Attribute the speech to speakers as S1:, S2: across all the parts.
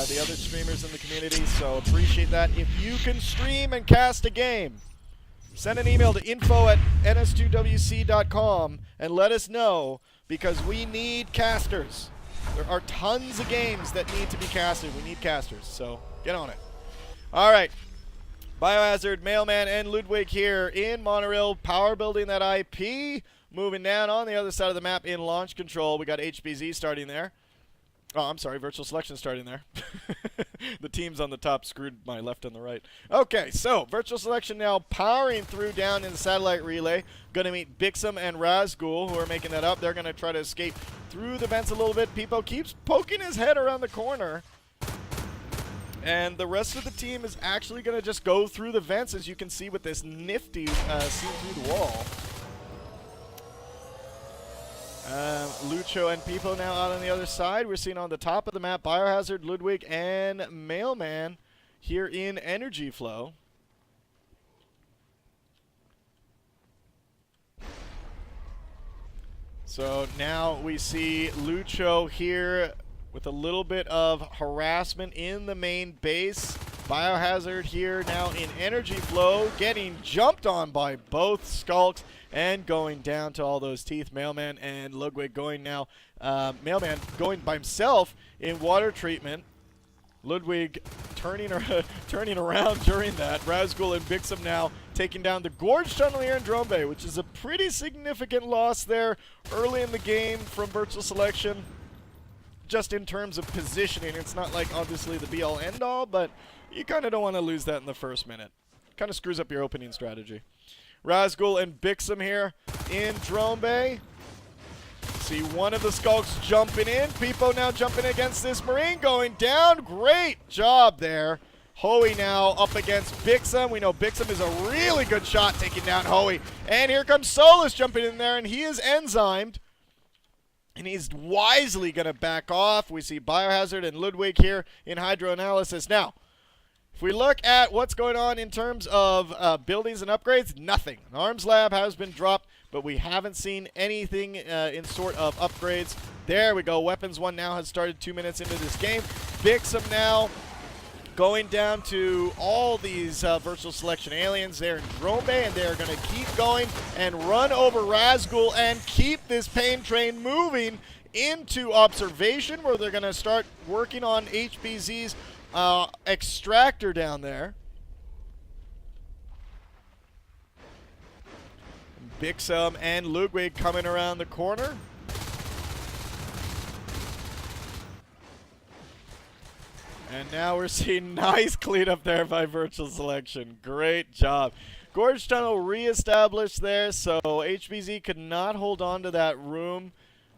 S1: the other streamers in the community, so appreciate that. If you can stream and cast a game, send an email to info@ns2WC.com and let us know, because we need casters. There are tons of games that need to be casted. We need casters, so get on it. All right. Biohazard, Mailman, and Ludwig here in Monorail, power building that IP. Moving down on the other side of the map in launch control. We got HBZ starting there. Oh, I'm sorry, virtual selection starting there. The teams on the top screwed my left and the right. Okay, so virtual selection now powering through down in the satellite relay. Going to meet Bixum and Razgul, who are making that up. They're going to try to escape through the vents a little bit. Peepo keeps poking his head around the corner. And the rest of the team is actually going to just go through the vents, as you can see with this nifty scene through the wall. Lucho and Peepo now out on the other side. We're seeing on the top of the map Biohazard, Ludwig, and Mailman here in Energy Flow. So now we see Lucho here with a little bit of harassment in the main base. Biohazard here now in Energy Flow, getting jumped on by both Skulks and going down to all those teeth. Mailman and Ludwig going now. Mailman going by himself in water treatment. Ludwig turning around during that. Razgul and Bixum now taking down the Gorge Tunnel here in Drone Bay, which is a pretty significant loss there early in the game from virtual selection. Just in terms of positioning, it's not like obviously the be-all end-all, but you kind of don't want to lose that in the first minute. Kind of screws up your opening strategy. Razgul and Bixum here in Drone Bay. See one of the Skulks jumping in. Peepo now jumping against this Marine, going down. Great job there. Hoey now up against Bixum. We know Bixum is a really good shot taking down Hoey. And here comes Solus jumping in there, and he is enzymed. And he's wisely going to back off. We see Biohazard and Ludwig here in hydroanalysis. Now, if we look at what's going on in terms of buildings and upgrades, nothing. An arms lab has been dropped, but we haven't seen anything in sort of upgrades. There we go. Weapons 1 now has started 2 minutes into this game. Bixum now going down to all these virtual selection aliens there in Drone Bay, and they're going to keep going and run over Razgul and keep this pain train moving into observation, where they're going to start working on HBZ's extractor down there. Bixum and Ludwig coming around the corner. And now we're seeing nice cleanup there by virtual selection. Great job. Gorge Tunnel reestablished there, so HBZ could not hold on to that room.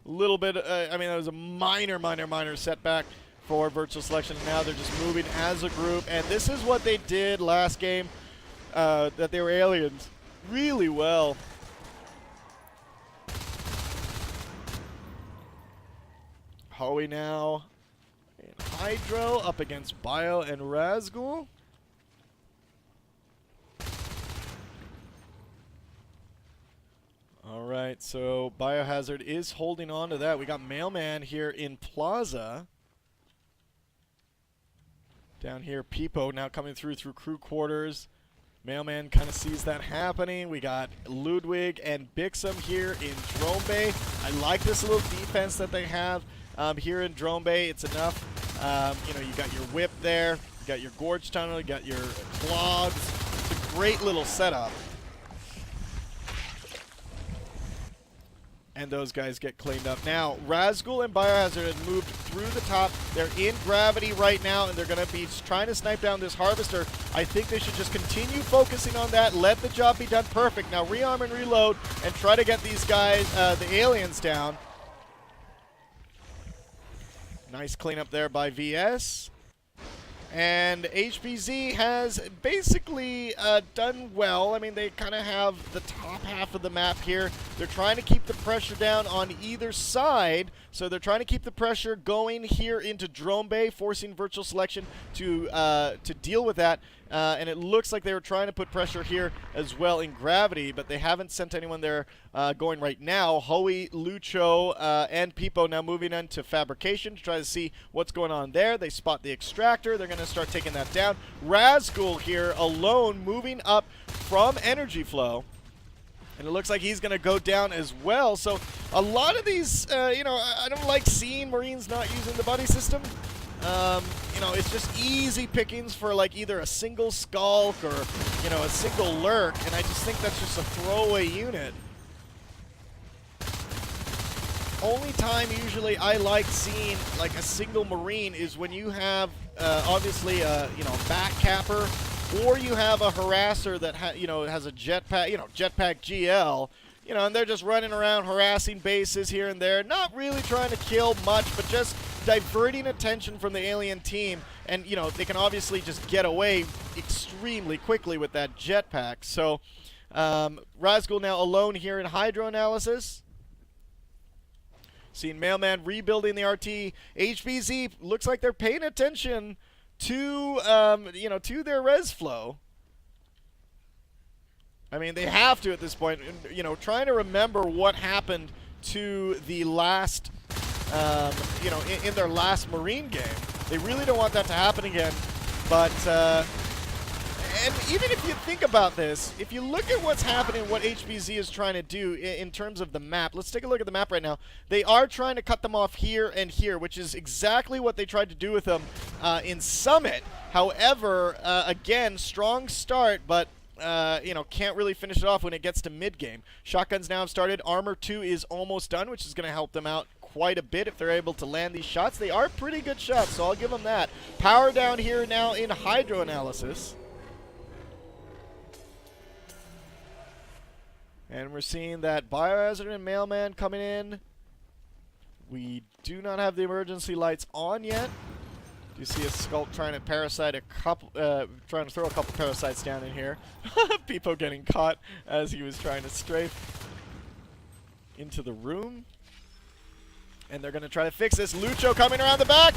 S1: A little bit, I mean, that was a minor setback for virtual selection. Now they're just moving as a group, and this is what they did last game, that they were aliens really well. Hoey now in Hydro up against Bio and Razgul. All right, so Biohazard is holding on to that. We got Mailman here in Plaza. Down here, Peepo now coming through crew quarters. Mailman kind of sees that happening. We got Ludwig and Bixum here in Drone Bay. I like this little defense that they have here in Drone Bay. It's enough. You know, you got your whip there. You got your Gorge Tunnel. You got your clogs. It's a great little setup. And those guys get cleaned up. Now, Razgul and Biohazard have moved through the top. They're in gravity right now, and they're going to be trying to snipe down this harvester. I think they should just continue focusing on that. Let the job be done perfect. Now, rearm and reload and try to get these guys, the aliens, down. Nice cleanup there by VS. And HBZ has basically done well. I mean, they kind of have the top half of the map here. They're trying to keep the pressure down on either side. So they're trying to keep the pressure going here into Drone Bay, forcing Virtual Selection to deal with that. And it looks like they were trying to put pressure here as well in Gravity, but they haven't sent anyone there going right now. Hoey, Lucho, and Pipo now moving on to Fabrication to try to see what's going on there. They spot the Extractor. They're going to start taking that down. Razgul here alone moving up from Energy Flow. And it looks like he's going to go down as well. So a lot of these, you know, I don't like seeing Marines not using the buddy system. You know, it's just easy pickings for like either a single skulk or, you know, a single lurk. And I just think that's just a throwaway unit. Only time usually I like seeing like a single Marine is when you have obviously a, you know, back capper, or you have a harasser that you know, has a jetpack, you know, jetpack GL, you know, and they're just running around harassing bases here and there, not really trying to kill much, but just diverting attention from the alien team. And, you know, they can obviously just get away extremely quickly with that jetpack. So, Razgul now alone here in Hydro Analysis. Seeing Mailman rebuilding the RT. HBZ looks like they're paying attention to, you know, to their res flow. I mean, they have to at this point. You know, trying to remember what happened to the last, you know, in their last Marine game. They really don't want that to happen again. But, and even if you think about this, if you look at what's happening, what HBZ is trying to do in terms of the map, let's take a look at the map right now. They are trying to cut them off here and here, which is exactly what they tried to do with them in Summit. However, again, strong start, but you know, can't really finish it off when it gets to mid-game. Shotguns now have started. Armor 2 is almost done, which is going to help them out quite a bit if they're able to land these shots. They are pretty good shots, so I'll give them that. Power down here now in Hydro Analysis. And we're seeing that Biohazard and Mailman coming in. We do not have the emergency lights on yet. You see a Skulk trying to parasite a couple, trying to throw a couple parasites down in here. Pipo getting caught as he was trying to strafe into the room. And they're going to try to fix this. Lucho coming around the back.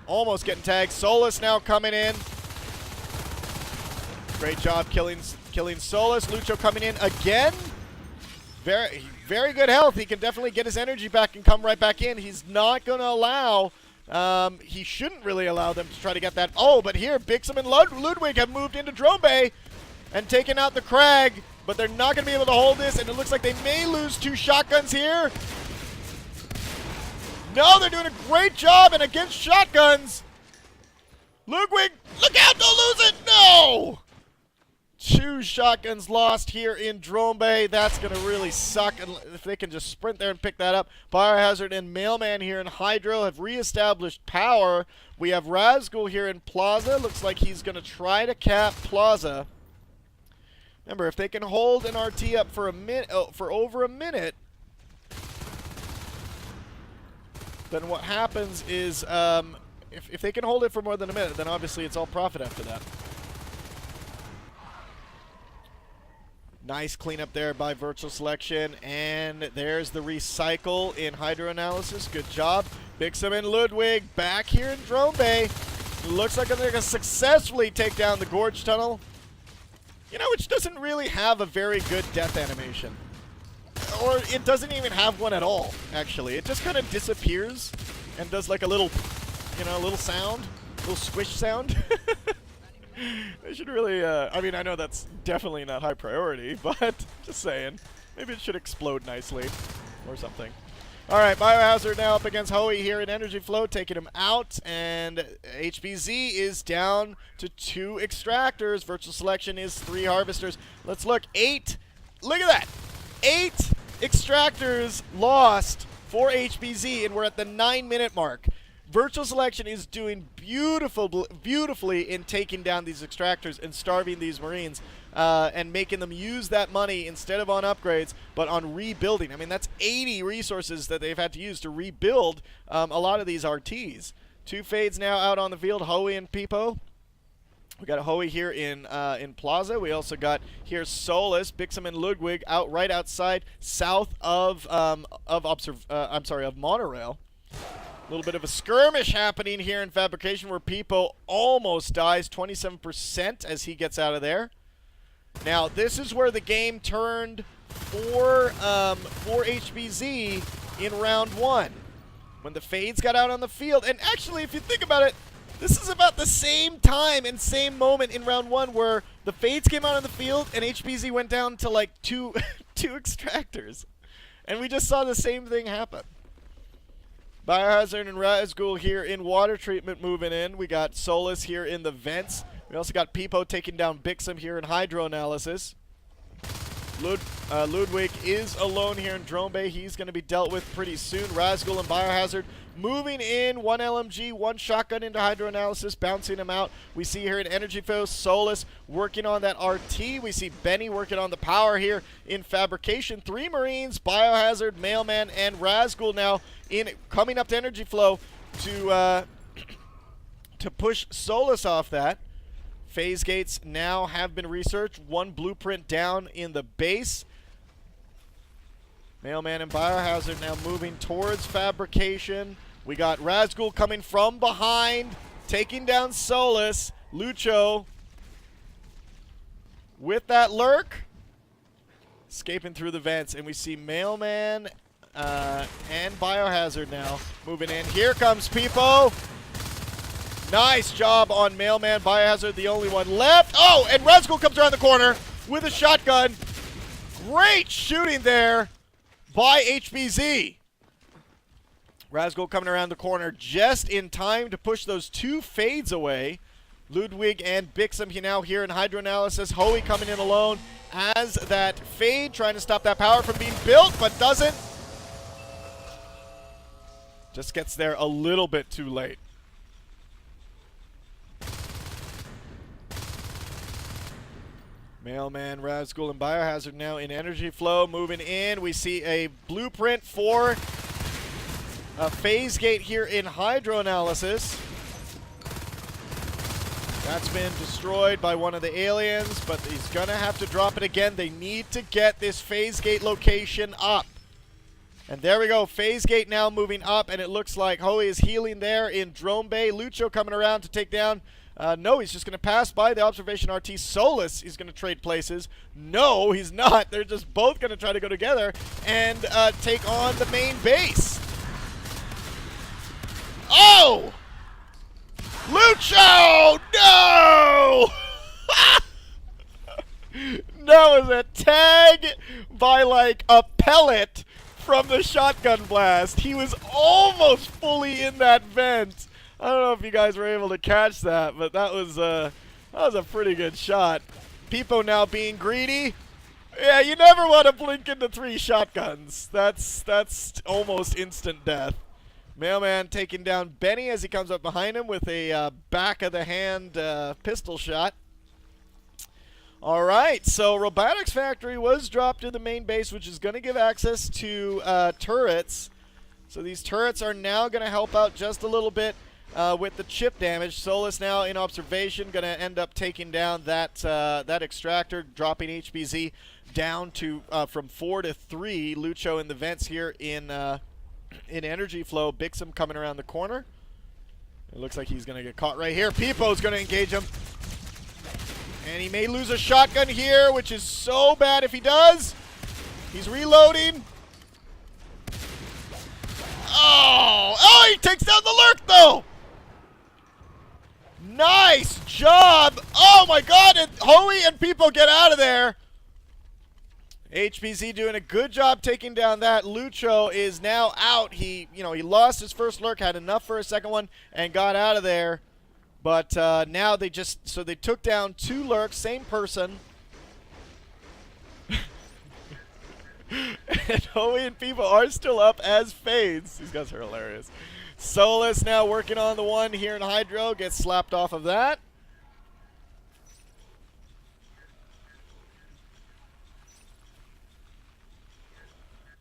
S1: Almost getting tagged. Solus now coming in. Great job killing Solus. Lucho coming in again. Very good health. He can definitely get his energy back and come right back in. He's not going to allow... he shouldn't really allow them to try to get that. Oh, but here, Bixum and Ludwig have moved into Drone Bay and taken out the Crag, but they're not going to be able to hold this, and it looks like they may lose 2 shotguns here. No, they're doing a great job, and against shotguns, Ludwig, look out, don't lose it, no! 2 shotguns lost here in Drone Bay. That's going to really suck if they can just sprint there and pick that up. Biohazard and Mailman here in Hydro have reestablished power. We have Razgul here in Plaza. Looks like he's going to try to cap Plaza. Remember, if they can hold an RT up for a minute, for over a minute, then what happens is, if they can hold it for more than a minute, then obviously it's all profit after that. Nice cleanup there by Virtual Selection, and there's the recycle in Hydro Analysis. Good job. Bixum and Ludwig back here in Drone Bay. Looks like they're going to successfully take down the Gorge Tunnel, you know, which doesn't really have a very good death animation. Or it doesn't even have one at all, actually. It just kind of disappears and does like a little, you know, a little sound, a little squish sound. They should really, I mean, I know that's definitely not high priority, but just saying. Maybe it should explode nicely or something. All right, Biohazard now up against Hoey here in Energy Flow, taking him out, and HBZ is down to 2 Extractors. Virtual Selection is 3 Harvesters. Let's look, 8, look at that, 8 Extractors lost for HBZ, and we're at the 9-minute mark. Virtual Selection is doing beautifully in taking down these Extractors and starving these Marines and making them use that money instead of on upgrades, but on rebuilding. I mean, that's 80 resources that they've had to use to rebuild a lot of these RTs. 2 Fades now out on the field, Hoey and Pipo. We got Hoey here in Plaza. We also got here Solus, Bixum, and Ludwig out right outside, south of Monorail. A little bit of a skirmish happening here in Fabrication where Peepo almost dies, 27% as he gets out of there. Now this is where the game turned for HBZ in round 1 when the Fades got out on the field. And actually, if you think about it, this is about the same time and same moment in round 1 where the Fades came out on the field and HBZ went down to like two extractors. And we just saw the same thing happen. Biohazard and Razgul here in water treatment moving in. We got Solus here in the vents. We also got Peepo taking down Bixum here in hydro analysis. Ludwig is alone here in Drone Bay. He's going to be dealt with pretty soon. Razgul and Biohazard moving in. 1 LMG, 1 shotgun into hydro analysis, bouncing him out. We see here in Energy Flow, Solus working on that RT. We see Benny working on the power here in Fabrication. 3 Marines, Biohazard, Mailman, and Razgul now coming up to Energy Flow to push Solus off that. Phase gates now have been researched. 1 blueprint down in the base. Mailman and Biohazard now moving towards Fabrication. We got Razgul coming from behind, taking down Solus. Lucho with that lurk, escaping through the vents. And we see Mailman and Biohazard now moving in. Here comes Peepo. Nice job on Mailman. Biohazard, the only one left. Oh, and Razgul comes around the corner with a shotgun. Great shooting there by HBZ. Razgul coming around the corner just in time to push those 2 Fades away. Ludwig and Bixum now here in hydro analysis. Hoey coming in alone as that Fade, trying to stop that power from being built, but doesn't. Just gets there a little bit too late. Mailman, Razgul, and Biohazard now in Energy Flow moving in. We see a blueprint for a phase gate here in hydro analysis. That's been destroyed by one of the aliens, but he's gonna have to drop it again. They need to get this phase gate location up. And there we go, phase gate now moving up, and it looks like Hoey is healing there in Drone Bay. Lucho coming around to take down. No, he's just going to pass by the observation RT. Solus, he's going to trade places. No, he's not. They're just both going to try to go together and take on the main base. Oh! Lucho! No! That was a tag by like a pellet from the shotgun blast. He was almost fully in that vent. I don't know if you guys were able to catch that, but that was a pretty good shot. Peepo now being greedy. Yeah, you never want to blink into 3 shotguns. That's almost instant death. Mailman taking down Benny as he comes up behind him with a back of the hand pistol shot. All right, so Robotics Factory was dropped in the main base, which is going to give access to turrets. So these turrets are now going to help out just a little bit with the chip damage. Solus now in observation, going to end up taking down that extractor, dropping HBZ down to from 4 to 3. Lucho in the vents here in Energy Flow. Bixum coming around the corner. It looks like he's going to get caught right here. Peepo's going to engage him. And he may lose a shotgun here, which is so bad if he does. He's reloading. Oh, he takes down the lurk, though. Nice job. Oh, my God. And Hoey and Peepo get out of there. HBZ doing a good job taking down that. Lucho is now out. He lost his first lurk, had enough for a second one, and got out of there. But now they took down 2 lurks, same person. And Hoey and Peepo are still up as fades. These guys are hilarious. Solus now working on the one here in Hydro. Gets slapped off of that.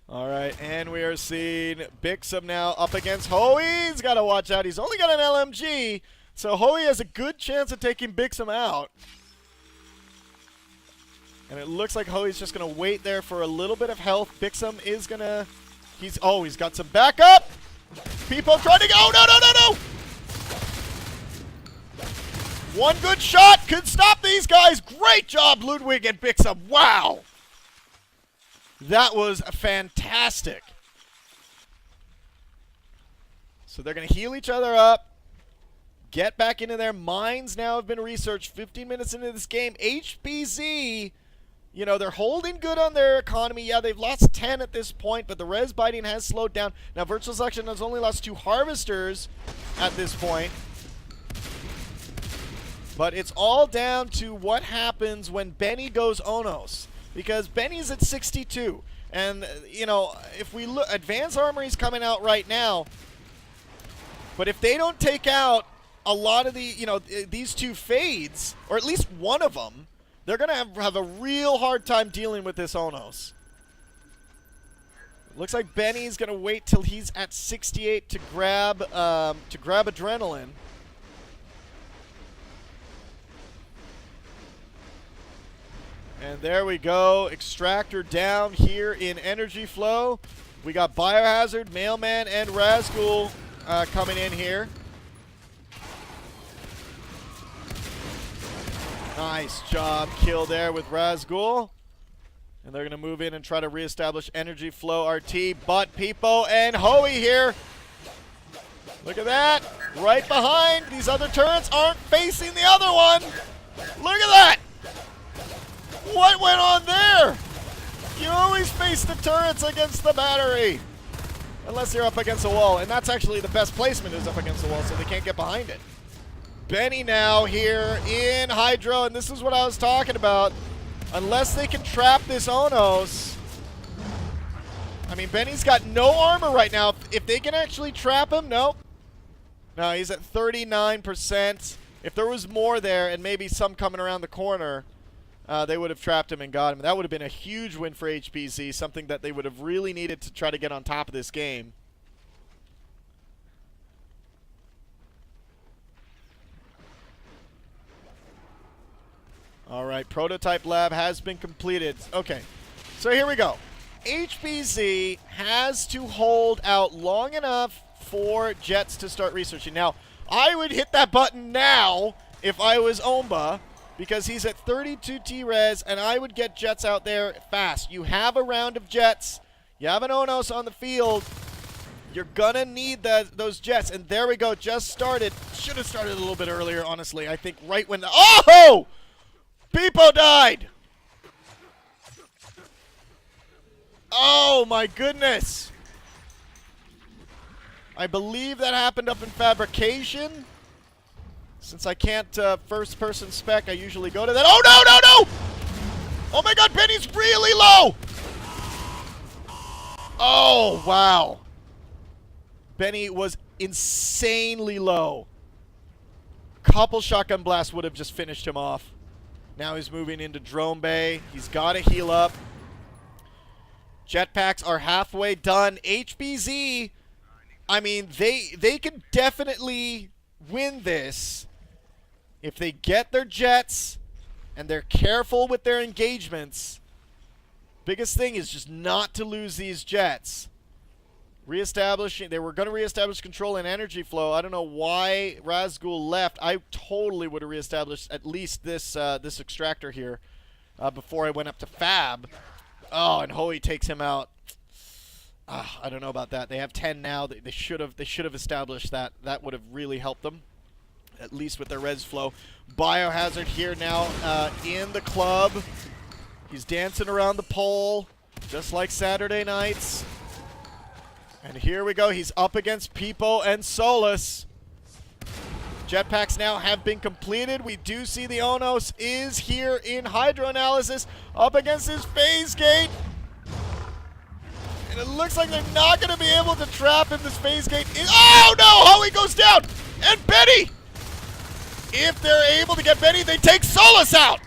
S1: All right, and we are seeing Bixum now up against Hoey. He's got to watch out. He's only got an LMG, So Hoey has a good chance of taking Bixum out. And it looks like Hoey's just going to wait there for a little bit of health. Bixum is going to... he's got some backup. People trying to go. Oh, no. One good shot could stop these guys. Great job, Ludwig and Bixum. Wow. That was fantastic. So they're going to heal each other up. Get back into their mines now have been researched 15 minutes into this game. HBZ... you know, they're holding good on their economy. Yeah, they've lost 10 at this point, but the res biting has slowed down. Now, Virtual Selection has only lost 2 harvesters at this point. But it's all down to what happens when Benny goes Onos. Because Benny's at 62. And, you know, if we look, Advanced Armory's coming out right now. But if they don't take out a lot of the, you know, these 2 fades, or at least one of them, they're going to have a real hard time dealing with this Onos. Looks like Benny's going to wait till he's at 68 to grab adrenaline. And there we go. Extractor down here in Energy Flow. We got Biohazard, Mailman, and Razgul coming in here. Nice job, kill there with Razgul. And they're going to move in and try to reestablish Energy Flow RT. But Peepo and Hoey here. Look at that. Right behind. These other turrets aren't facing the other one. Look at that. What went on there? You always face the turrets against the battery. Unless you're up against a wall. And that's actually the best placement is up against the wall, so they can't get behind it. Benny now here in Hydro, and this is what I was talking about. Unless they can trap this Onos. I mean, Benny's got no armor right now. If they can actually trap him, nope. No, he's at 39%. If there was more there and maybe some coming around the corner, they would have trapped him and got him. That would have been a huge win for HBZ, something that they would have really needed to try to get on top of this game. All right, prototype lab has been completed. Okay, so here we go. HBZ has to hold out long enough for Jets to start researching. Now, I would hit that button now if I was Omba, because he's at 32 T-Res, and I would get Jets out there fast. You have a round of Jets. You have an Onos on the field. You're going to need those Jets, and there we go. Just started. Should have started a little bit earlier, honestly. I think right when the... Oh! Peepo died! Oh, my goodness. I believe that happened up in fabrication. Since I can't first-person spec, I usually go to that. Oh, no! Oh, my God, Benny's really low! Oh, wow. Benny was insanely low. Couple shotgun blasts would have just finished him off. Now he's moving into Drone Bay. He's got to heal up. Jetpacks are halfway done. HBZ, I mean, they can definitely win this if they get their jets and they're careful with their engagements. Biggest thing is just not to lose these jets. Reestablishing, they were going to reestablish control and energy flow. I don't know why Razgul left. I totally would have reestablished at least this this extractor here before I went up to Fab. Oh, and Hoey takes him out. I don't know about that. They have 10 now. They should have established that. That would have really helped them, at least with their res flow. Biohazard here now in the club. He's dancing around the pole, just like Saturday nights. And here we go. He's up against Peepo and Solus. Jetpacks now have been completed. We do see the Onos is here in Hydro Analysis up against his phase gate. And it looks like they're not going to be able to trap him. This phase gate is... Oh, no! Hoey goes down! And Benny! If they're able to get Benny, they take Solus out!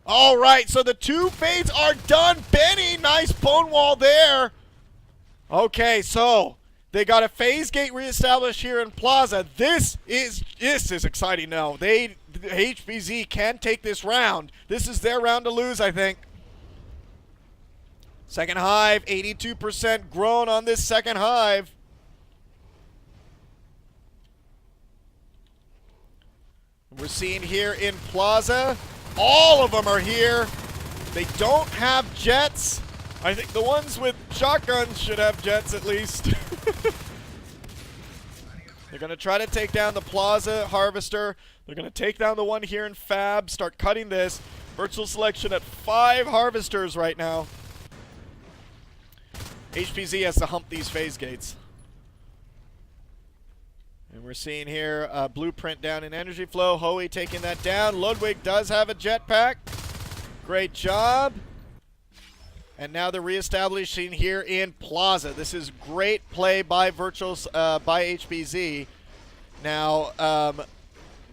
S1: All right, so the 2 fades are done. Benny, nice bone wall there. Okay, so They got a phase gate reestablished here in Plaza. This is exciting now. HBZ can take this round. This is their round to lose, I think. Second hive, 82% grown on this second hive. We're seeing here in Plaza, all of them are here. They don't have jets. I think the ones with shotguns should have jets at least. They're going to try to take down the Plaza Harvester. They're going to take down the one here in Fab, start cutting this. Virtual Selection at 5 Harvesters right now. HBZ has to hump these phase gates. And we're seeing here Blueprint down in Energy Flow. Hoey taking that down. Ludwig does have a jetpack. Great job. And now they're reestablishing here in Plaza. This is great play by by HBZ. Now,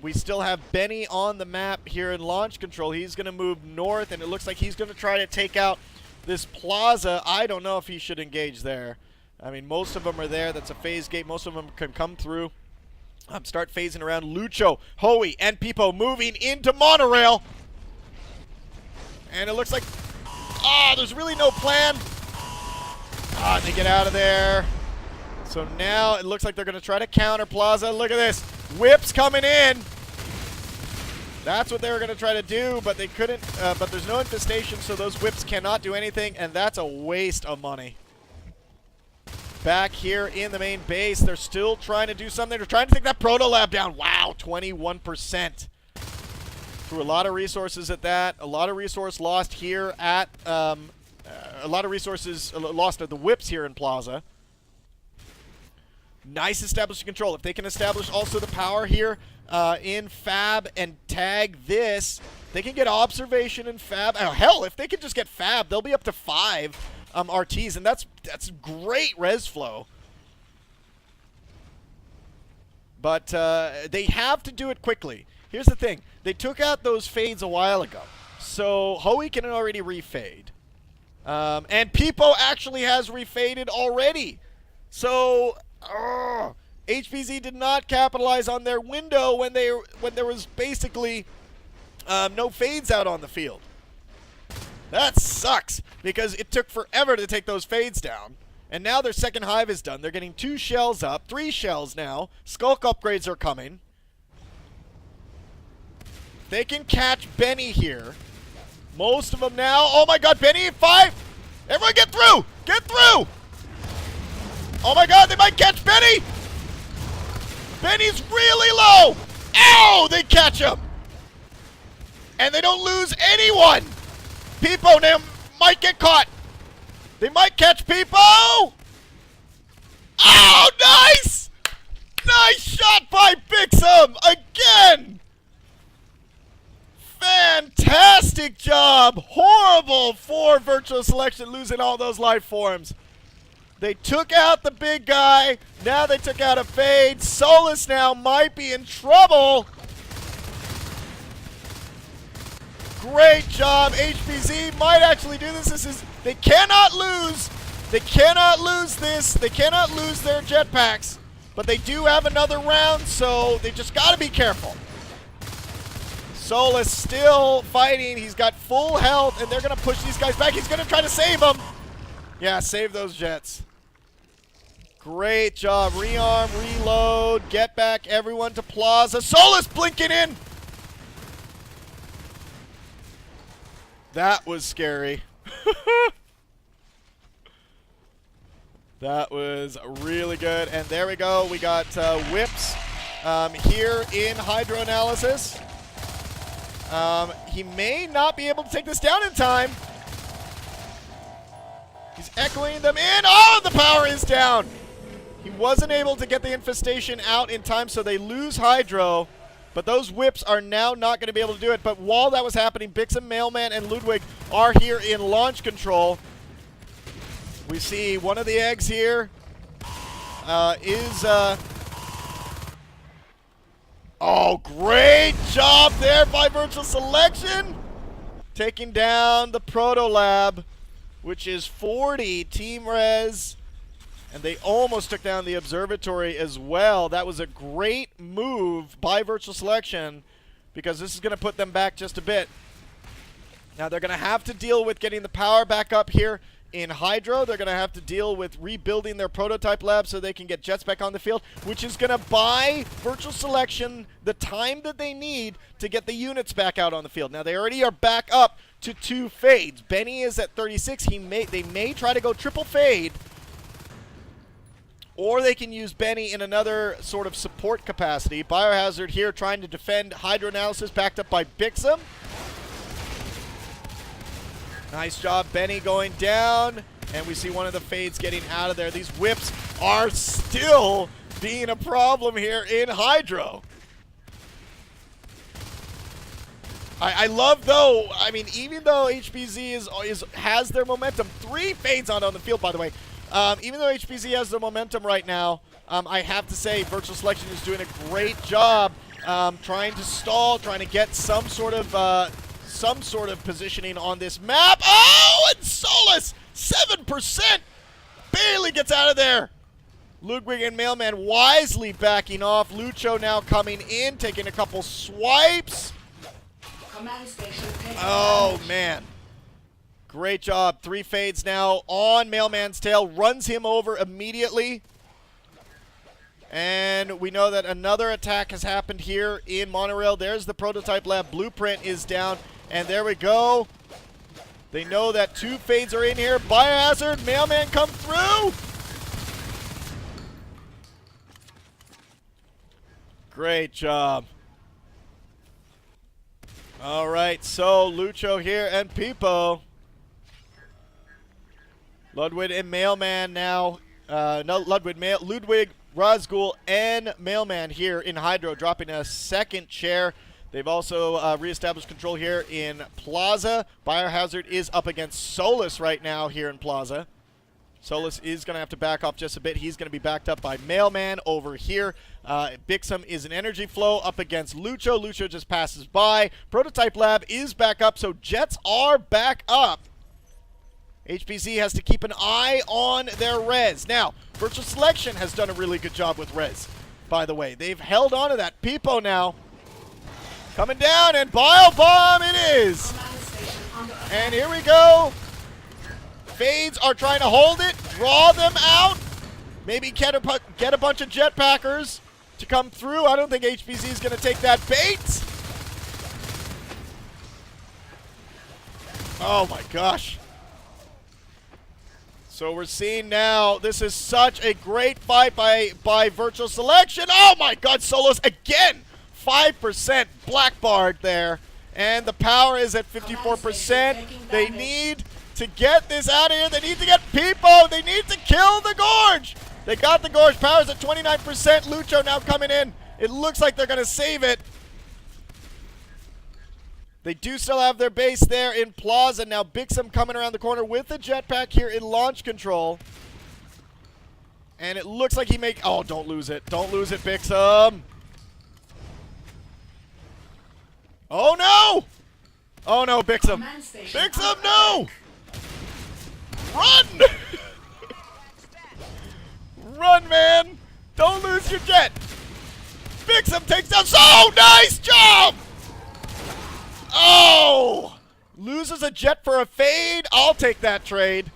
S1: we still have Benny on the map here in launch control. He's going to move north, and it looks like he's going to try to take out this Plaza. I don't know if he should engage there. I mean, most of them are there. That's a phase gate. Most of them can come through. Start phasing around. Lucho, Hoey, and Peepo moving into Monorail. And it looks like, there's really no plan. And they get out of there. So now it looks like they're going to try to counter Plaza. Look at this. Whips coming in. That's what they were going to try to do, but they couldn't. But there's no infestation, so those whips cannot do anything, and that's a waste of money. Back here in the main base, they're still trying to do something. They're trying to take that Proto Lab down. Wow, 21%. Threw a lot of resources at that. A lot of resource lost here at, a lot of resources lost at the whips here in Plaza. Nice establishing control. If they can establish also the power here in Fab and tag this, they can get observation in Fab. Oh, hell, if they can just get Fab, they'll be up to 5 RTs, and that's great res flow. But they have to do it quickly. Here's the thing. They took out those fades a while ago. So Hoey can already refade. And Peepo actually has refaded already. So HBZ did not capitalize on their window when there was basically no fades out on the field. That sucks, because it took forever to take those fades down. And now their second hive is done. They're getting 2 shells up, 3 shells now. Skulk upgrades are coming. They can catch Benny here. Most of them now. Oh my god, Benny, 5! Everyone get through! Get through! Oh my god, they might catch Benny! Benny's really low! Ow! They catch him! And they don't lose anyone! Peepo now might get caught. They might catch Peepo! Oh, nice! Nice shot by Bixum! Again! Fantastic job! Horrible for Virtual Selection losing all those life forms. They took out the big guy. Now they took out a fade. Solus now might be in trouble. Great job. HBZ might actually do this. They cannot lose. They cannot lose this. They cannot lose their jetpacks. But they do have another round, so they just got to be careful. Solus still fighting. He's got full health, and they're going to push these guys back. He's going to try to save them. Yeah, save those jets. Great job. Rearm, reload, get back everyone to Plaza. Solus blinking in. That was scary. That was really good. And there we go. We got whips here in Hydro Analysis. He may not be able to take this down in time. He's echoing them in. Oh, the power is down. He wasn't able to get the infestation out in time, so they lose Hydro. But those whips are now not going to be able to do it. But while that was happening, Bixum, Mailman, and Ludwig are here in launch control. We see one of the eggs here oh, great job there by Virtual Selection. Taking down the Proto Lab, which is 40 team res. And they almost took down the observatory as well. That was a great move by Virtual Selection because this is going to put them back just a bit. Now they're going to have to deal with getting the power back up here in Hydro. They're going to have to deal with rebuilding their prototype lab so they can get jets back on the field, which is going to buy Virtual Selection the time that they need to get the units back out on the field. Now they already are back up to 2 fades. Benny is at 36. They may try to go triple fade, or they can use Benny in another sort of support capacity. Biohazard here trying to defend Hydro Analysis, backed up by Bixum. Nice job, Benny going down. And we see one of the fades getting out of there. These whips are still being a problem here in Hydro. I love, though, I mean, even though HBZ has their momentum, 3 fades on the field, by the way. Even though HBZ has the momentum right now, I have to say Virtual Selection is doing a great job trying to stall, trying to get some sort of positioning on this map. Oh, and Solus, 7%, barely gets out of there. Ludwig and Mailman wisely backing off. Lucho now coming in, taking a couple swipes. Oh, man. Great job. 3 fades now on Mailman's tail. Runs him over immediately. And we know that another attack has happened here in Monorail. There's the prototype lab. Blueprint is down. And there we go. They know that 2 fades are in here. Biohazard, Mailman come through. Great job. All right, so Lucho here and Peepo. Ludwig and Mailman now. Ludwig, Razgul, and Mailman here in Hydro, dropping a 2nd chair. They've also reestablished control here in Plaza. Biohazard is up against Solus right now here in Plaza. Solus is going to have to back off just a bit. He's going to be backed up by Mailman over here. Bixum is an energy flow up against Lucho. Lucho just passes by. Prototype lab is back up, so jets are back up. HBZ has to keep an eye on their res. Now, Virtual Selection has done a really good job with res, by the way. They've held on to that. Peepo now coming down, and Bio Bomb it is. And here we go. Fades are trying to hold it, draw them out. Maybe get a bunch of jetpackers to come through. I don't think HBZ is going to take that bait. Oh my gosh. So we're seeing now, this is such a great fight by Virtual Selection. Oh my god, Solos again. 5% blackbarred there. And the power is at 54%. They need to get this out of here. They need to get Peepo. They need to kill the Gorge. They got the Gorge. Power's at 29%. Lucho now coming in. It looks like they're going to save it. They do still have their base there in Plaza. Now Bixum coming around the corner with the jetpack here in launch control. And it looks like he may... Oh, don't lose it. Don't lose it, Bixum. Oh, no! Oh, no, Bixum. Bixum, no! Run! Run, man! Don't lose your jet! Bixum takes down... So nice job! Oh! Loses a jet for a fade. I'll take that trade.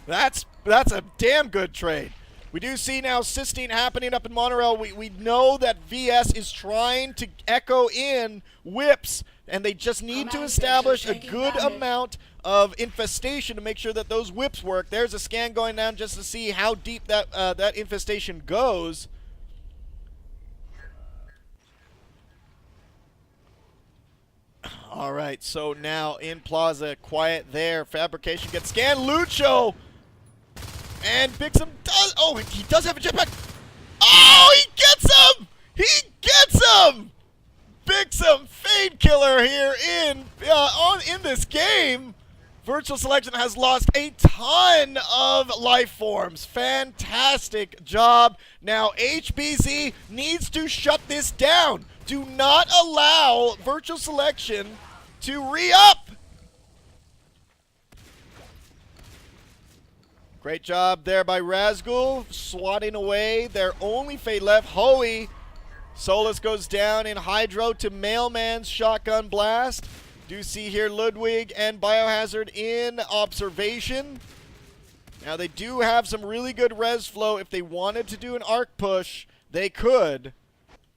S1: That's a damn good trade. We do see now Sistine happening up in Monorail. We know that VS is trying to echo in whips, and they just need to establish a good amount of infestation to make sure that those whips work. There's a scan going down just to see how deep that infestation goes. All right, so now in Plaza, quiet there. Fabrication gets scanned. Lucho! And Bixum does... Oh, he does have a jetpack. Oh, he gets him! He gets him! Bixum, fade killer here in this game. Virtual Selection has lost a ton of life forms. Fantastic job. Now HBZ needs to shut this down. Do not allow Virtual Selection to re-up. Great job there by Razgul, swatting away their only fate left. Hoey. Solus goes down in Hydro to Mailman's shotgun blast. Do see here Ludwig and Biohazard in observation. Now they do have some really good res flow. If they wanted to do an arc push, they could.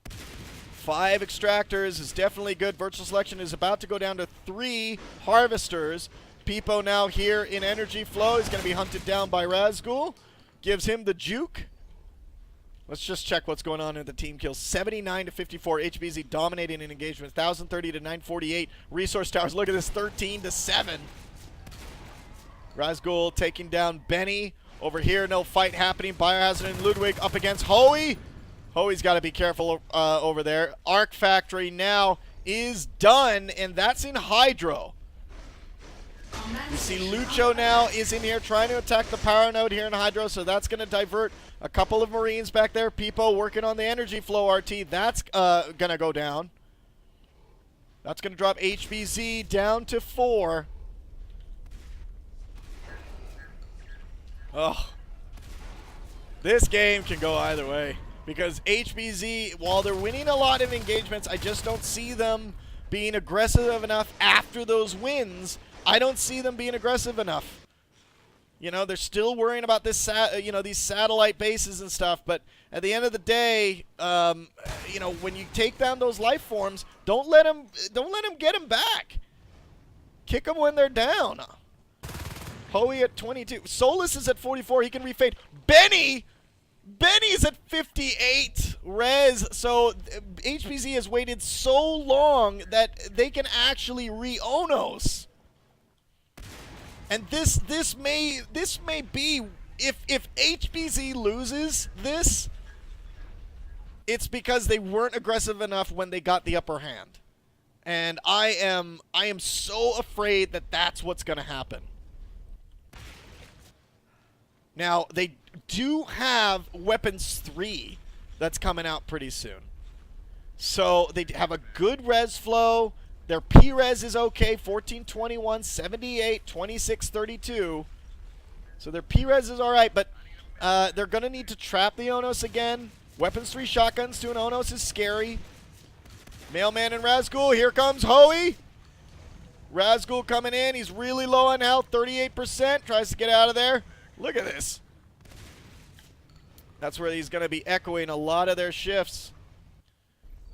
S1: 5 extractors is definitely good. Virtual selection is about to go down to 3 harvesters. Peepo now here in energy flow. He's going to be hunted down by Razgul. Gives him the juke. Let's just check what's going on in the team kills. 79 to 54. HBZ dominating in engagement. 1,030 to 948. Resource towers. Look at this. 13 to 7. Razgul taking down Benny. Over here, no fight happening. Biohazard and Ludwig up against Hoey. Hoey's got to be careful over there. Arc Factory now is done, and that's in Hydro. You see Lucho now is in here trying to attack the power node here in Hydro, so that's going to divert a couple of Marines back there. Peepo working on the energy flow RT. That's going to go down. That's going to drop HBZ down to 4. Oh. This game can go either way. Because HBZ, while they're winning a lot of engagements, I just don't see them being aggressive enough after those wins. I don't see them being aggressive enough. You know, they're still worrying about this, these satellite bases and stuff. But at the end of the day, when you take down those life forms, don't let them get them back. Kick them when they're down. Hoey at 22. Solus is at 44. He can refade. Benny's at 58 res, so HBZ has waited so long that they can actually re-Onos. And this may be, if HBZ loses this, it's because they weren't aggressive enough when they got the upper hand. And I am so afraid that that's what's going to happen. Now, they do have Weapons 3 that's coming out pretty soon. So they have a good res flow. Their P-res is okay, 1421, 78, 2632. So their P-res is all right, but they're going to need to trap the Onos again. Weapons 3 shotguns to an Onos is scary. Mailman and Razgul, here comes Hoey. Razgul coming in. He's really low on health, 38%. Tries to get out of there. Look at this. That's where he's going to be echoing a lot of their shifts.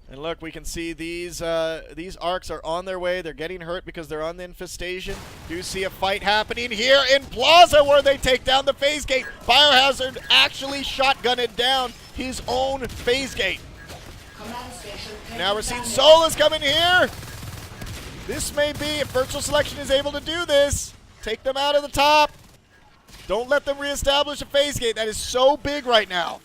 S1: And look, we can see these arcs are on their way. They're getting hurt because they're on the infestation. Do see a fight happening here in Plaza where they take down the phase gate. Biohazard actually shotgunned down his own phase gate. Now we're seeing Solus coming here. This may be, if Virtual Selection is able to do this, take them out of the top. Don't let them reestablish a phase gate. That is so big right now.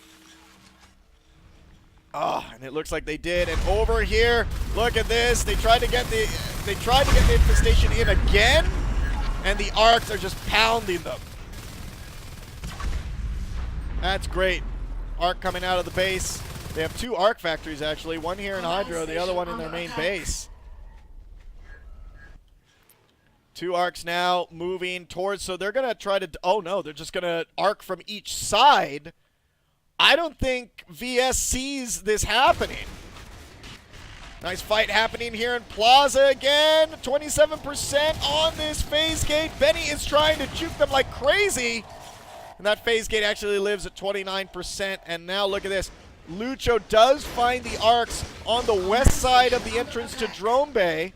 S1: Oh, and it looks like they did. And over here, look at this. They tried to get the infestation in again, and the arcs are just pounding them. That's great. Arc coming out of the base. They have 2 arc factories actually. One here in Hydro, the other one in their main base. 2 arcs now moving towards, so they're going to try to, oh no, they're just going to arc from each side. I don't think VS sees this happening. Nice fight happening here in Plaza again. 27% on this phase gate. Benny is trying to juke them like crazy. And that phase gate actually lives at 29%. And now look at this. Lucho does find the arcs on the west side of the entrance to Drone Bay.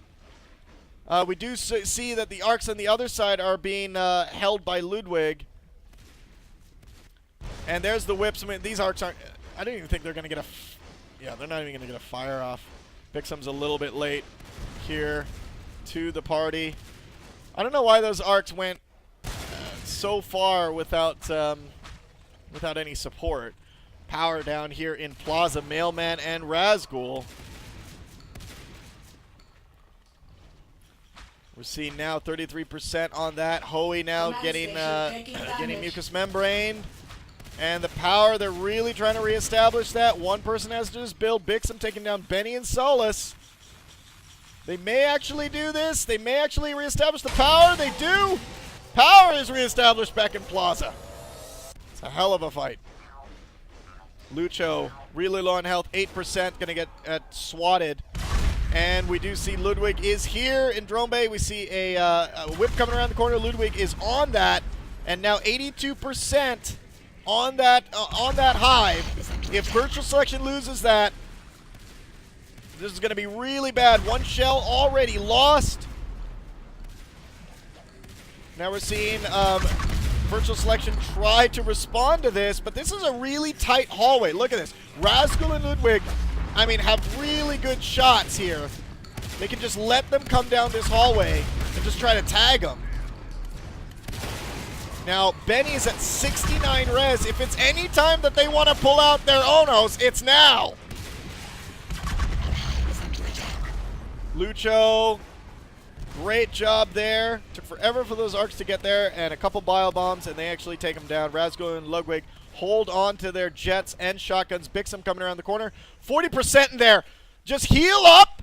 S1: We do see that the arcs on the other side are being held by Ludwig. And there's the whips. I mean, these arcs aren't... I don't even think they're going to get a... Yeah, they're not even going to get a fire off. Pixum's a little bit late here to the party. I don't know why those arcs went so far without any support. Power down here in Plaza. Mailman and Razgul. We're seeing now 33% on that. Hoey now getting mucous membrane. And the power, they're really trying to reestablish that. One person has to just build Bixum, taking down Benny and Solus. They may actually do this. They may actually reestablish the power. They do. Power is reestablished back in Plaza. It's a hell of a fight. Lucho, really low on health, 8%, gonna get swatted. And we do see Ludwig is here in Drone Bay. We see a whip coming around the corner. Ludwig is on that, and now 82% on that hive. If Virtual Selection loses that, this is gonna be really bad. One shell already lost. Now we're seeing Virtual Selection try to respond to this, but this is a really tight hallway. Look at this. Razgul and Ludwig, I mean, have really good shots here. They can just let them come down this hallway and just try to tag them. Now, Benny's at 69 res. If it's any time that they want to pull out their Onos, it's now. Lucho, great job there. Took forever for those arcs to get there, and a couple bio bombs, and they actually take them down. Razgul and Ludwig hold on to their jets and shotguns. Bixum coming around the corner. 40% in there. Just heal up,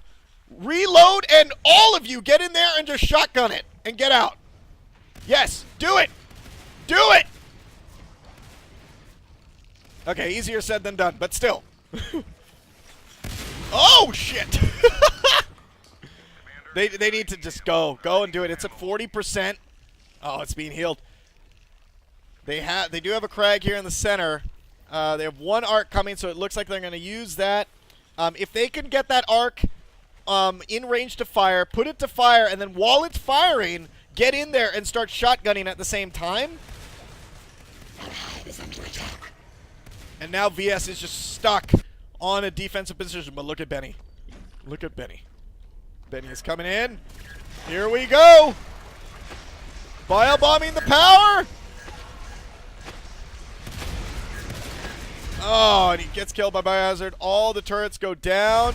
S1: reload, and all of you get in there and just shotgun it and get out. Yes, do it. Do it. Okay, easier said than done, but still. Oh, shit. They need to just go and do it. It's at 40%. Oh, it's being healed. They do have a Crag here in the center. They have one arc coming, so it looks like they're going to use that. If they can get that arc in range to fire, put it to fire, and then while it's firing, get in there and start shotgunning at the same time. And now VS is just stuck on a defensive position. But look at Benny. Look at Benny. Benny is coming in. Here we go. Bio bombing the power. Oh, and he gets killed by Biohazard. All the turrets go down.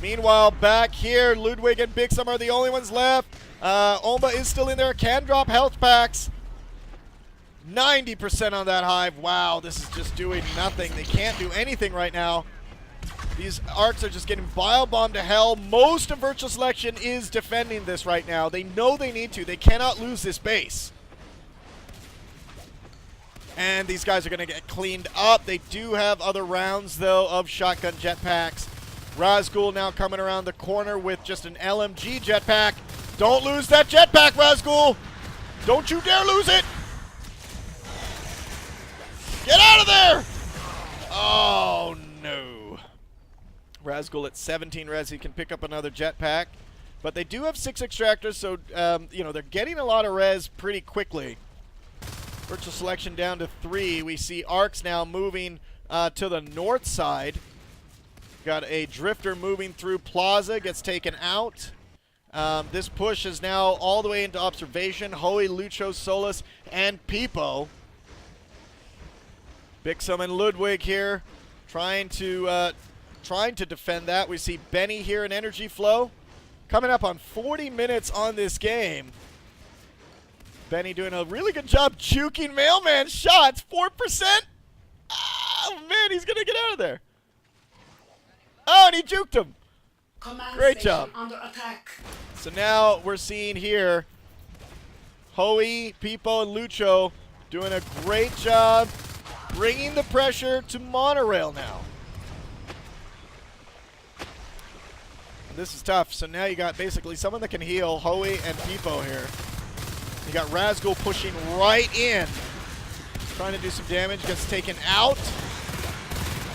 S1: Meanwhile, back here, Ludwig and Bixum are the only ones left. Omba is still in there. Can drop health packs. 90% on that hive. Wow, this is just doing nothing. They can't do anything right now. These arcs are just getting bio-bombed to hell. Most of Virtual Selection is defending this right now. They know they need to. They cannot lose this base. And these guys are going to get cleaned up. They do have other rounds, though, of shotgun jetpacks. Razgul now coming around the corner with just an LMG jetpack. Don't lose that jetpack, Razgul. Don't you dare lose it. Get out of there. Oh, no. Razgul at 17 res. He can pick up another jetpack. But they do have 6 extractors, so, you know, they're getting a lot of res pretty quickly. Virtual Selection down to 3. We see arcs now moving to the north side. Got a drifter moving through Plaza, gets taken out. This push is now all the way into observation. Hoey, Lucho, Solus, and Pipo. Bixum and Ludwig here trying to defend that. We see Benny here in Energy Flow. Coming up on 40 minutes on this game. Benny doing a really good job juking Mailman shots. 4%. Oh, man, he's going to get out of there. Oh, and he juked him. Great job.
S2: Under attack.
S1: So now we're seeing here Hoey, Pipo, and Lucho doing a great job bringing the pressure to Monorail now. This is tough. So now you got basically someone that can heal, Hoey and Pipo here. You got Razgul pushing right in. Trying to do some damage. Gets taken out.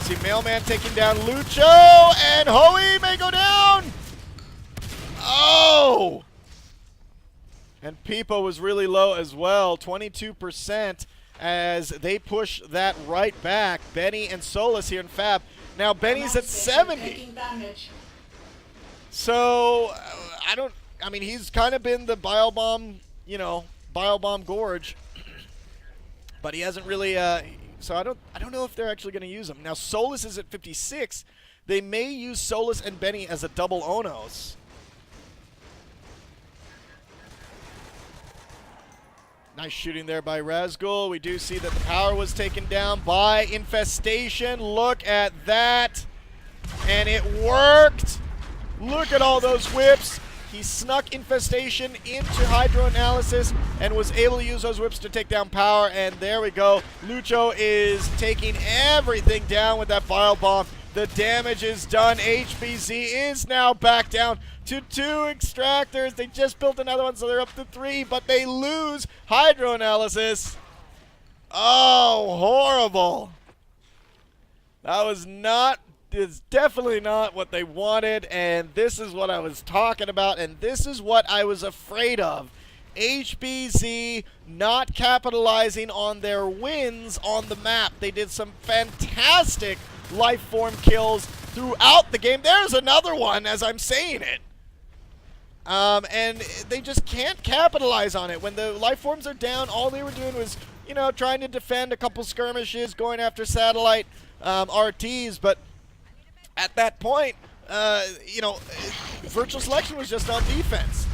S1: See Mailman taking down Lucho. And Hoey may go down. Oh! And Pipo was really low as well. 22% as they push that right back. Benny and Solus here in Fab. Now Benny's at 70. So, I mean, he's kind of been the Biobomb, you know, Biobomb Gorge. But he hasn't really, so I don't know if they're actually going to use him. Now, Solus is at 56. They may use Solus and Benny as a double Onos. Nice shooting there by Razgul. We do see that the power was taken down by Infestation. Look at that. And it worked. Look at all those whips. He snuck Infestation into Hydro Analysis and was able to use those whips to take down Power, and there we go. Lucho is taking everything down with that Bile Bomb. The damage is done. HBZ is now back down to 2 extractors. They just built another one, so they're up to 3, but they lose Hydro Analysis. Oh, horrible. That was not... It's definitely not what they wanted, and this is what I was talking about, and this is what I was afraid of. HBZ not capitalizing on their wins on the map. They did some fantastic life form kills throughout the game. There's another one as I'm saying it. And they just can't capitalize on it. When the life forms are down, all they were doing was, you know, trying to defend a couple skirmishes, going after satellite RTs, but at that point, you know, Virtual Selection was just on defense.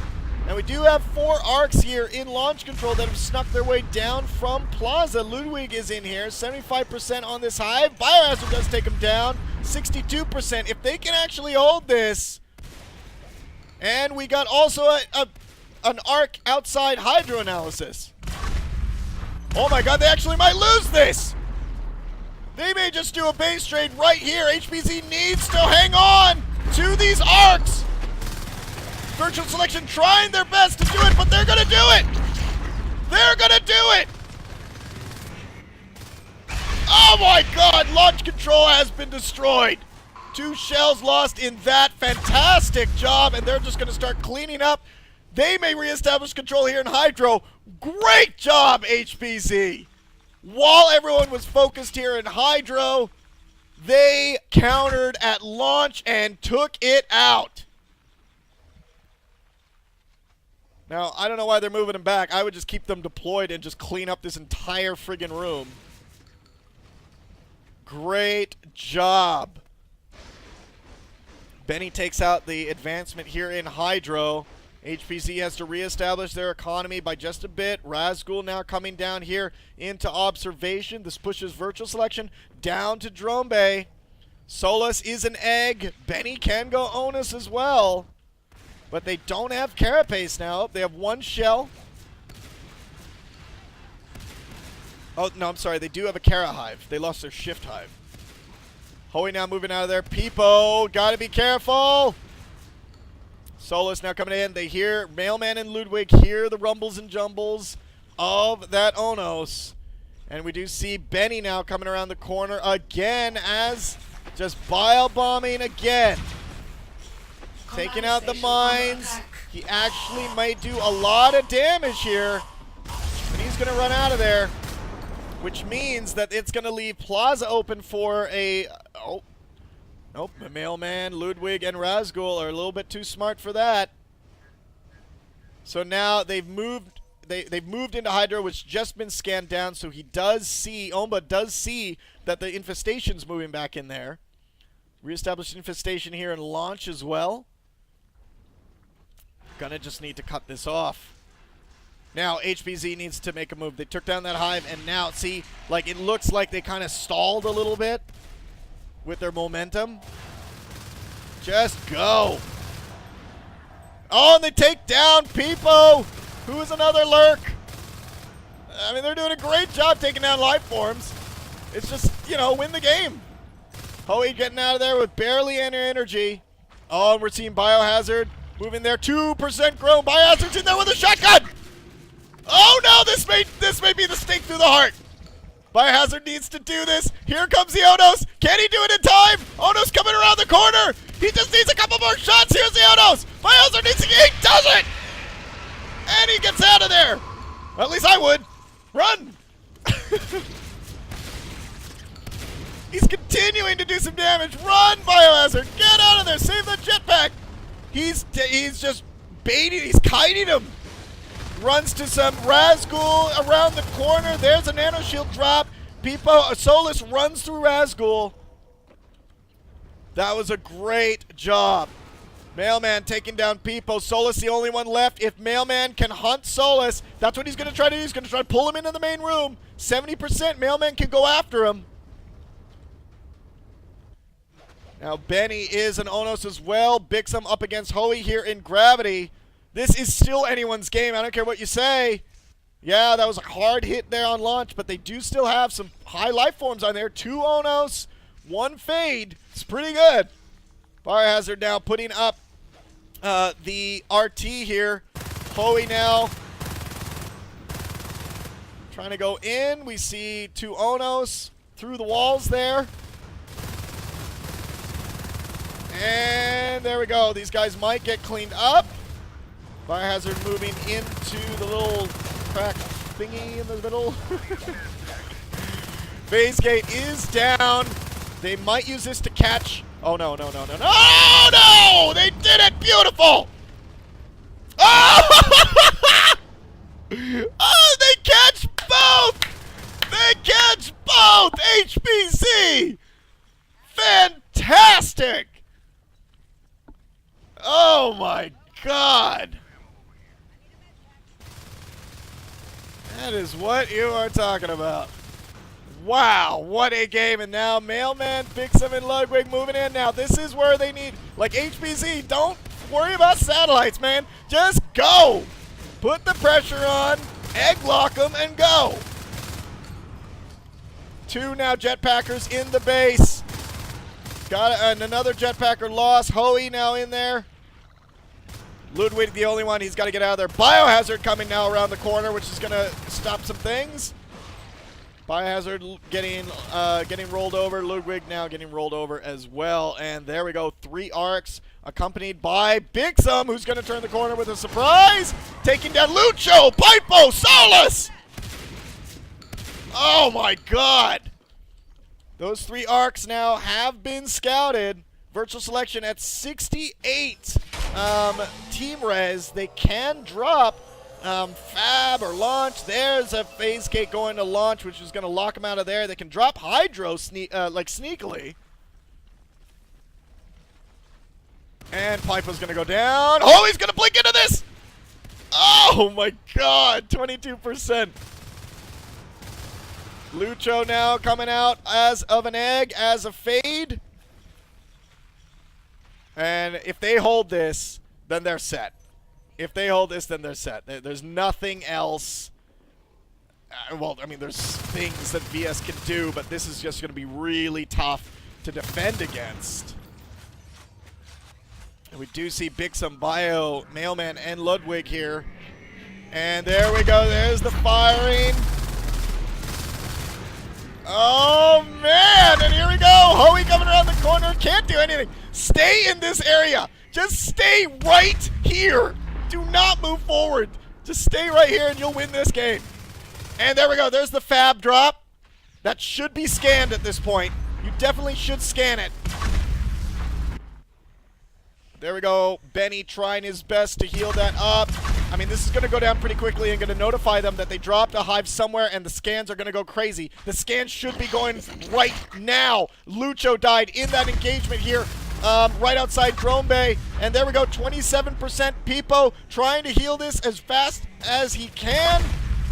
S1: And we do have 4 arcs here in launch control that have snuck their way down from Plaza. Ludwig is in here, 75% on this hive. Biohazard does take him down, 62%. If they can actually hold this, and we got also an arc outside Hydro Analysis. Oh my god, they actually might lose this! They may just do a base trade right here. HBZ needs to hang on to these arcs. Virtual Selection trying their best to do it, but they're going to do it. They're going to do it. Oh my god, launch control has been destroyed. 2 shells lost in that fantastic job, and they're just going to start cleaning up. They may reestablish control here in Hydro. Great job, HBZ. While everyone was focused here in Hydro, they countered at launch and took it out. Now, I don't know why they're moving them back. I would just keep them deployed and just clean up this entire friggin' room. Great job. Benny takes out the advancement here in Hydro. HBZ has to reestablish their economy by just a bit. Razgul now coming down here into observation. This pushes Virtual Selection down to Drone Bay. Solus is an egg. Benny can go Onus as well. But they don't have Carapace now. They have 1 shell. Oh, no, I'm sorry. They do have a Cara Hive. They lost their Shift Hive. Hoey now moving out of there. Peepo, gotta be careful. Solus now coming in. They hear, Mailman and Ludwig hear the rumbles and jumbles of that Onos. And we do see Benny now coming around the corner again as just bile bombing again. Taking out the mines. He actually might do a lot of damage here. And he's going to run out of there. Which means that it's going to leave Plaza open for a... Oh. Nope, the Mailman, Ludwig, and Razgul are a little bit too smart for that. So now they've moved into Hydro, which just been scanned down, so he does see, Omba does see that the infestation's moving back in there. Reestablished infestation here and launch as well. Gonna just need to cut this off. Now HBZ needs to make a move. They took down that hive, and now, see, like it looks like they kind of stalled a little bit with their momentum. Just go. Oh, and they take down Peepo, who is another lurk. I mean, they're doing a great job taking down life forms. It's just, you know, win the game. Hoey getting out of there with barely any energy. Oh, and we're seeing Biohazard moving there. 2% grown. Biohazard's in there with a shotgun. Oh no, this may be the stake through the heart. Biohazard needs to do this. Here comes the Onos. Can he do it in time? Onos coming around the corner. He just needs a couple more shots. Here's the Onos. Biohazard needs to get, he does it. And he gets out of there. Well, at least I would. Run. He's continuing to do some damage. Run, Biohazard. Get out of there. Save that jetpack. He's just baiting. He's kiting him. Runs to some Razgul around the corner. There's a nano shield drop. Peepo, Solus runs through Razgul. That was a great job. Mailman taking down Peepo. Solus the only one left. If Mailman can hunt Solus, that's what he's going to try to do. He's going to try to pull him into the main room. 70% Mailman can go after him. Now Benny is an Onos as well. Bixum up against Hoey here in Gravity. This is still anyone's game. I don't care what you say. Yeah, that was a hard hit there on launch, but they do still have some high life forms on there. 2 Onos, 1 Fade. It's pretty good. Biohazard now putting up the RT here. Hoey now trying to go in. We see 2 Onos through the walls there. And there we go. These guys might get cleaned up. Biohazard moving into the little crack thingy in the middle. Phase gate is down. They might use this to catch. Oh, no, no, no, no, no. Oh, no! They did it! Beautiful! Oh! Oh, they catch both! They catch both! HBZ! Fantastic! Oh, my God. That is what you are talking about. Wow, what a game. And now Mailman, Bixum, and Ludwig moving in. Now, this is where they need, like HBZ, don't worry about satellites, man. Just go. Put the pressure on, egg lock them, and go. 2 now jetpackers in the base. Got another jetpacker lost. Hoey now in there. Ludwig the only one. He's got to get out of there. Biohazard coming now around the corner, which is going to stop some things. Biohazard getting rolled over. Ludwig now getting rolled over as well. And there we go. 3 arcs accompanied by Bixum, who's going to turn the corner with a surprise. Taking down Lucho, Pipo, Solus. Oh my God. Those 3 arcs now have been scouted. Virtual selection at 68 team res. They can drop Fab or launch. There's a phase gate going to launch, which is going to lock them out of there. They can drop Hydro like sneakily. And Pipo's going to go down. Oh, he's going to blink into this. Oh my God, 22%. Lucho now coming out as of an egg, as a fade. And if they hold this, then they're set. If they hold this, then they're set. There's nothing else. Well, I mean, there's things that VS can do, but this is just going to be really tough to defend against. And we do see Bixum, Bio, Mailman, and Ludwig here. And there we go. There's the firing. Oh, man. And here we go. Hoey coming around the corner. Can't do anything. Stay in this area. Just stay right here. Do not move forward. Just stay right here and you'll win this game. And there we go. There's the Fab drop. That should be scanned at this point. You definitely should scan it. There we go. Benny trying his best to heal that up. I mean, this is going to go down pretty quickly and going to notify them that they dropped a hive somewhere and the scans are going to go crazy. The scans should be going right now. Lucho died in that engagement here. Right outside Drone Bay. And there we go, 27%. Pipo trying to heal this as fast as he can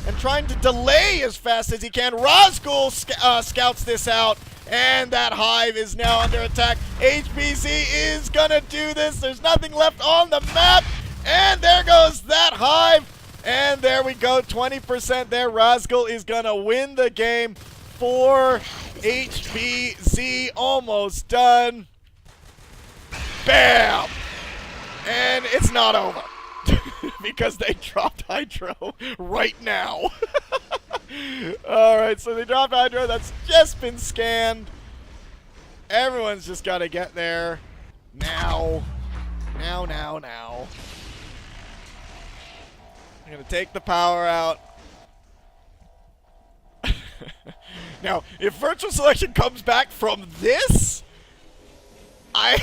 S1: and trying to delay as fast as he can. Razgul scouts this out, and that hive is now under attack. HBZ is gonna do this. There's nothing left on the map, and there goes that hive. And there we go, 20% there. Razgul is gonna win the game for HBZ. Almost done. Bam! And it's not over. Because they dropped Hydro right now. Alright, so they dropped Hydro. That's just been scanned. Everyone's just got to get there. Now. Now. I'm going to take the power out. Now, if virtual selection comes back from this, I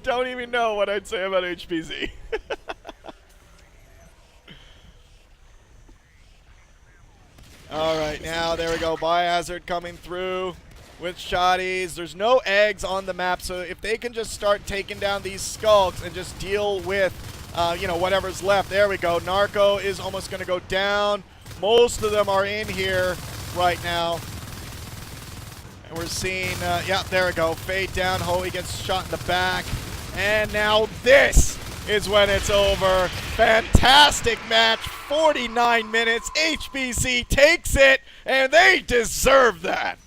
S1: don't even know what I'd say about HBZ. Alright, now there we go. Biohazard coming through with shotties. There's no eggs on the map, so if they can just start taking down these skulks and just deal with, whatever's left. There we go. Narco is almost going to go down. Most of them are in here right now. And we're seeing, yeah, there we go. Fade down. Hoey gets shot in the back. And now this is when it's over. Fantastic match. 49 minutes. HBZ takes it, and they deserve that.